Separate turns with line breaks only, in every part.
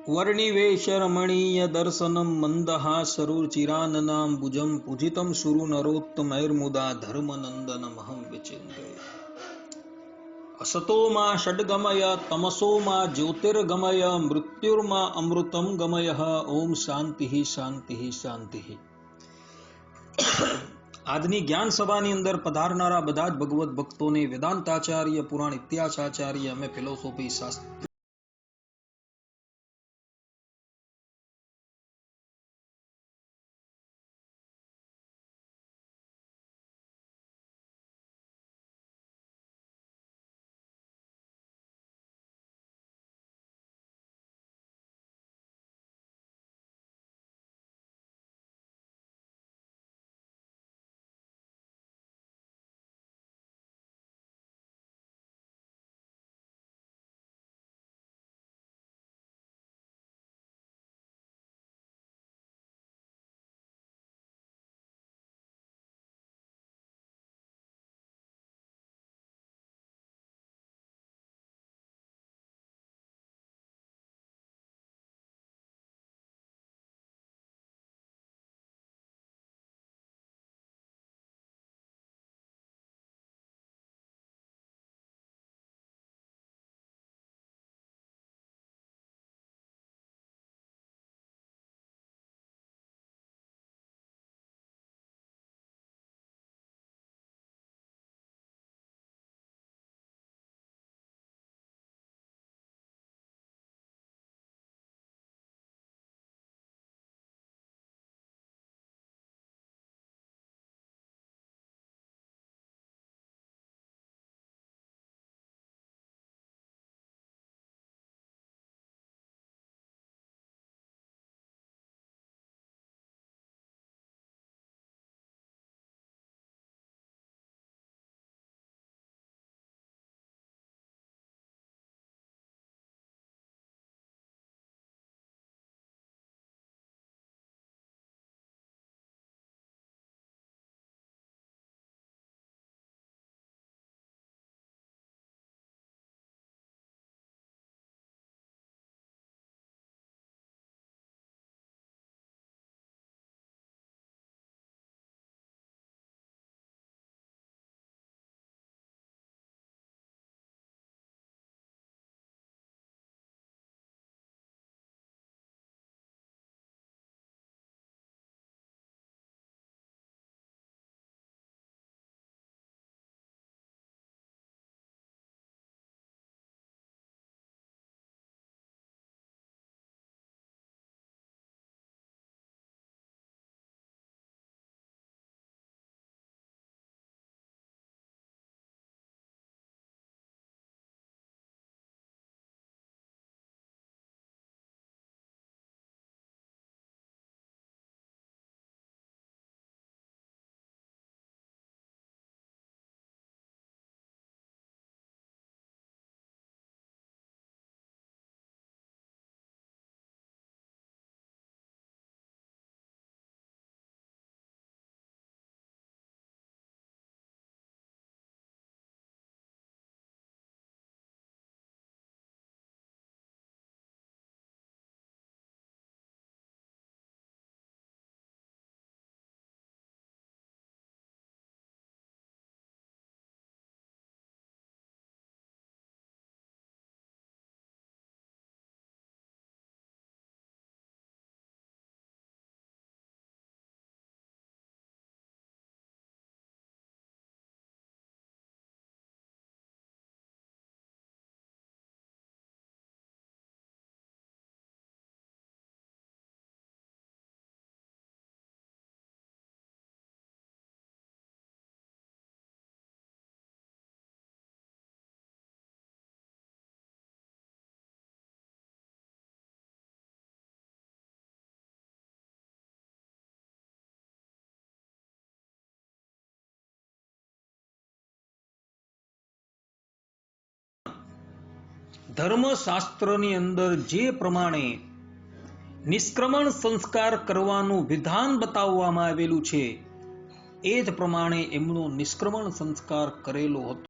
वर्णिवेशरमणीय दर्शनं मन्दहासरुचिराननाम्बुजं पूजितं सुरनरोत्तमैर्मुदा धर्मनन्दनमहं विचिन्तये। असतो मा षड्गमय तमसो मा ज्योतिर्गमय मृत्युर्मा अमृतं गमय। ओम शांति शांति शांति। આજની જ્ઞાન સભાની અંદર પધારનારા બધા જ ભગવત ભક્તોને વેદાંતાચાર્ય, પુરાણ ઇતિહાસાચાર્ય અને ફિલોસોફી શાસ્ત્ર ધર્મશાસ્ત્રની અંદર જે પ્રમાણે નિષ્ક્રમણ સંસ્કાર કરવાનું વિધાન બતાવવામાં આવેલું છે એ જ પ્રમાણે એમનો નિષ્ક્રમણ સંસ્કાર કરેલો હતો।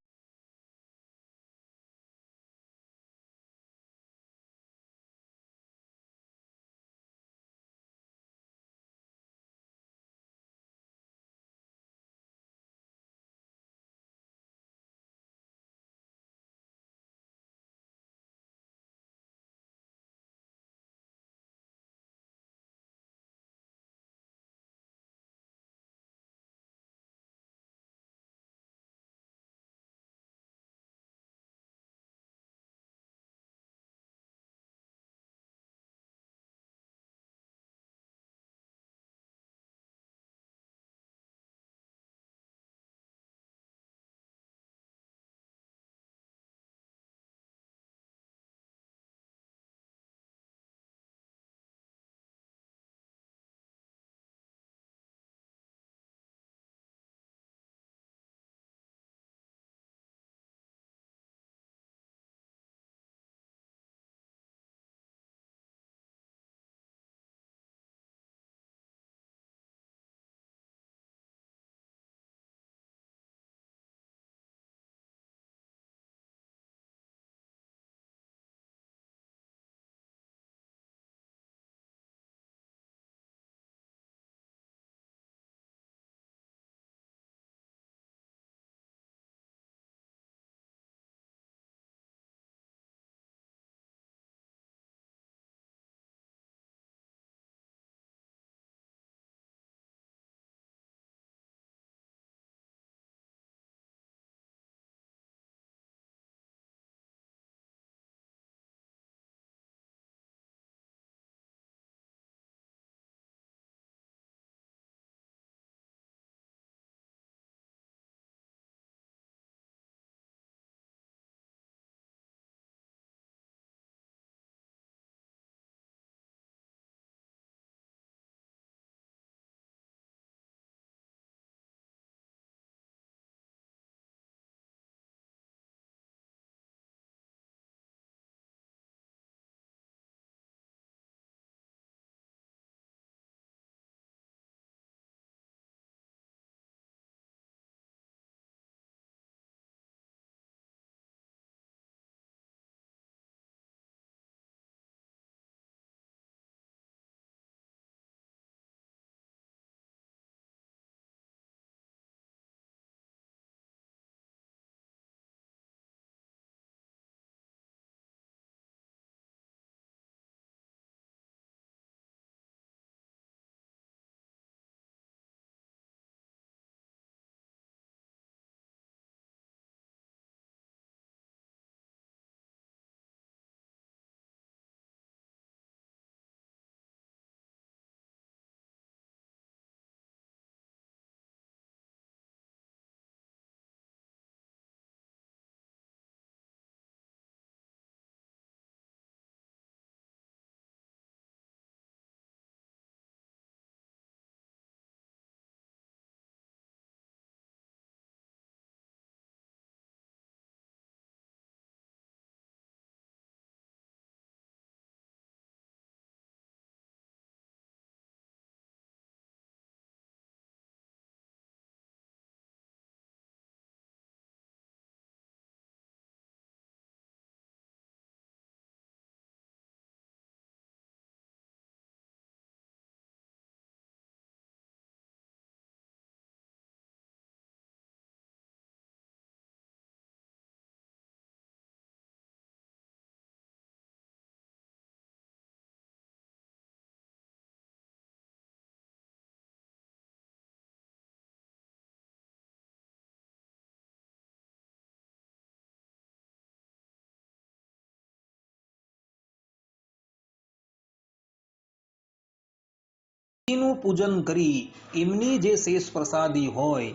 નું પૂજન કરી એમની જે શેષ પ્રસાદી હોય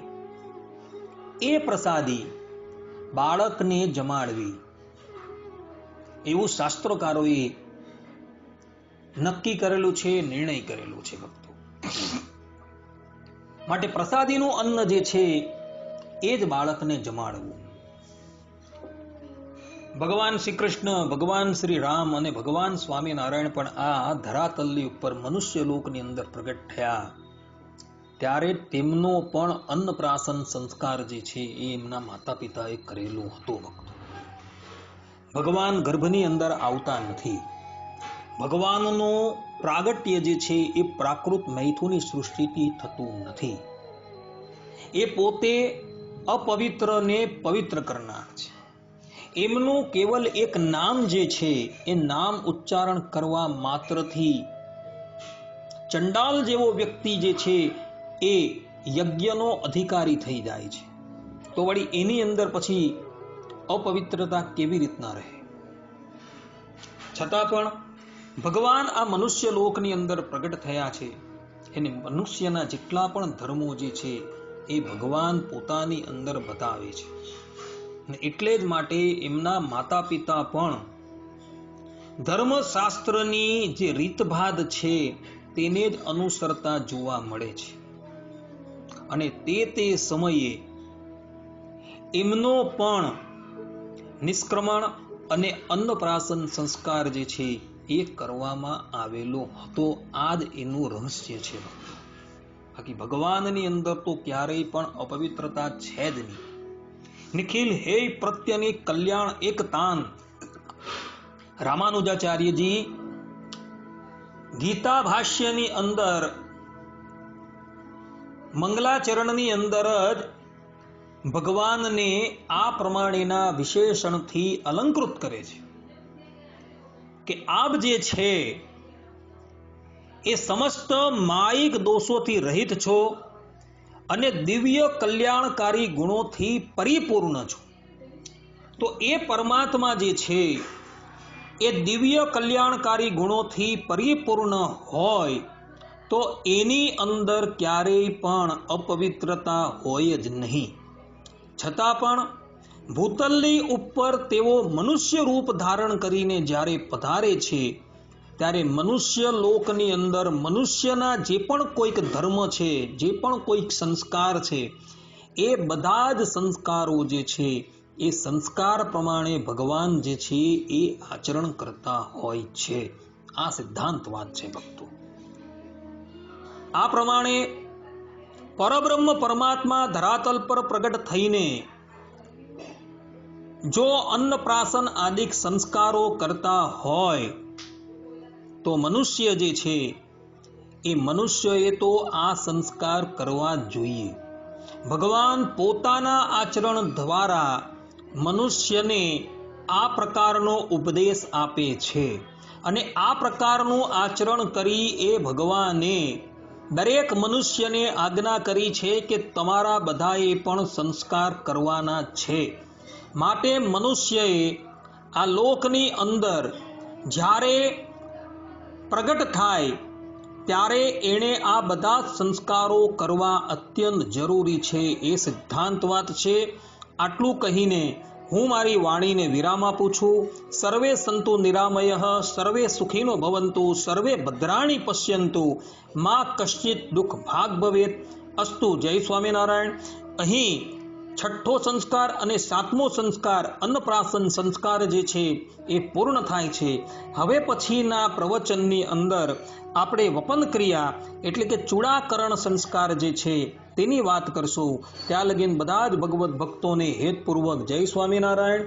એ પ્રસાદી બાળકને જમાડવી એવું શાસ્ત્રકારોએ નક્કી કરેલું છે, નિર્ણય કરેલું છે ભક્તો. માટે પ્રસાદીનું અન્ન જે છે એ જ બાળકને જમાડવું. ભગવાન શ્રી કૃષ્ણ, ભગવાન શ્રી રામ અને ભગવાન સ્વામિનારાયણ પણ આ ધરાતલની ઉપર મનુષ્ય લોકની અંદર પ્રગટ થયા ત્યારે તેમનો પણ અન્નપ્રાશન સંસ્કાર જે છે એ એમના માતા પિતાએ કરેલો હતો ભક્તો. ભગવાન ગર્ભની અંદર આવતા નથી. ભગવાનનો પ્રાગટ્ય જે છે એ પ્રાકૃત મૈથુની સૃષ્ટિથી થતું નથી. એ પોતે અપવિત્રને પવિત્ર કરનાર છે. એમનું કેવલ એક નામ જે છે એ નામ ઉચ્ચારણ કરવા માત્રથી ચંડાલ જેવો વ્યક્તિ જે છે એ યજ્ઞનો અધિકારી થઈ જાય છે. તો વળી એની અંદર પછી અપવિત્રતા કેવી રીતના રહે? છતાં પણ ભગવાન આ મનુષ્ય લોકની અંદર પ્રગટ થયા છે એને મનુષ્યના જેટલા પણ ધર્મો જે છે એ ભગવાન પોતાની અંદર બતાવે છે. એટલે જ માટે એમના માતા પિતા પણ ધર્મશાસ્ત્રની જે રીતભાત છે તેને જ અનુસરતા જોવા મળે છે. અને તે સમયે એમનો પણ નિષ્ક્રમણ અને અન્નપ્રાશન સંસ્કાર જે છે એ કરવામાં આવેલો હતો. આ જ એનું રહસ્ય છે. બાકી ભગવાનની અંદર તો ક્યારેય પણ અપવિત્રતા છે જ નહીં. નિખિલ હે પ્રત્યની કલ્યાણ એક તાન રામાનુજાચાર્યજી ગીતા ભાષ્યની અંદર મંગલાચરણની અંદર જ ભગવાનને આ પ્રમાણેના વિશેષણથી અલંકૃત કરે છે કે આપ જે છે એ સમસ્ત માયિક દોષોથી રહિત છો અને દિવ્ય કલ્યાણકારી ગુણોથી પરિપૂર્ણ છો. તો એ પરમાત્મા જે છે એ દિવ્ય કલ્યાણકારી ગુણોથી પરિપૂર્ણ હોય તો એની અંદર ક્યારેય પણ અપવિત્રતા હોય જ નહીં. છતાં પણ ભૂતલની ઉપર તેઓ મનુષ્ય રૂપ ધારણ કરીને જ્યારે પધારે છે ત્યારે મનુષ્ય લોકની અંદર મનુષ્યના જે પણ કોઈક ધર્મ છે, જે પણ કોઈક સંસ્કાર છે, એ બધા જ સંસ્કારો જે છે એ સંસ્કાર પ્રમાણે ભગવાન જે છે એ આચરણ કરતા હોય છે. આ સિદ્ધાંત વાત છે ભક્તો. આ પ્રમાણે પરબ્રહ્મ પરમાત્મા ધરાતલ પર પ્રગટ થઈને જો અન્નપ્રાશન આદિક સંસ્કારો કરતા હોય તો મનુષ્ય જે છે એ મનુષ્યએ તો આ સંસ્કાર કરવા જોઈએ. ભગવાન પોતાના આચરણ દ્વારા મનુષ્યને આ પ્રકારનો ઉપદેશ આપે છે અને આ પ્રકારનું આચરણ કરી એ ભગવાને દરેક મનુષ્યને આજ્ઞા કરી છે કે તમારા બધાએ પણ સંસ્કાર કરવાના છે. માટે મનુષ્યએ આ લોકની અંદર જ્યારે પ્રગટ થાય ત્યારે એણે આ બધા સંસ્કારો કરવા અત્યંત જરૂરી છે. એ સિદ્ધાંત વાત છે. આટલું કહીને હું મારી વાણીને વિરામ આપું છું. સર્વે સંતુ નિરામયઃ, સર્વે સુખીનો ભવંતુ, સર્વે ભદ્રાણી પશ્યંતુ, મા કશ્ચિત દુઃખ ભાગ ભવેત. અસ્તુ. જય સ્વામિનારાયણ. અહીં છઠ્ઠો સંસ્કાર અને સાતમો સંસ્કાર અન્નપ્રાશન સંસ્કાર જે છે એ પૂર્ણ થાય છે. હવે પછીના પ્રવચનની અંદર આપણે વપન ક્રિયા એટલે કે ચૂડાકરણ સંસ્કાર જે છે તેની વાત કરશું. ત્યાં લગીન બધા જ ભગવત ભક્તોને હેતપૂર્વક જય સ્વામિનારાયણ.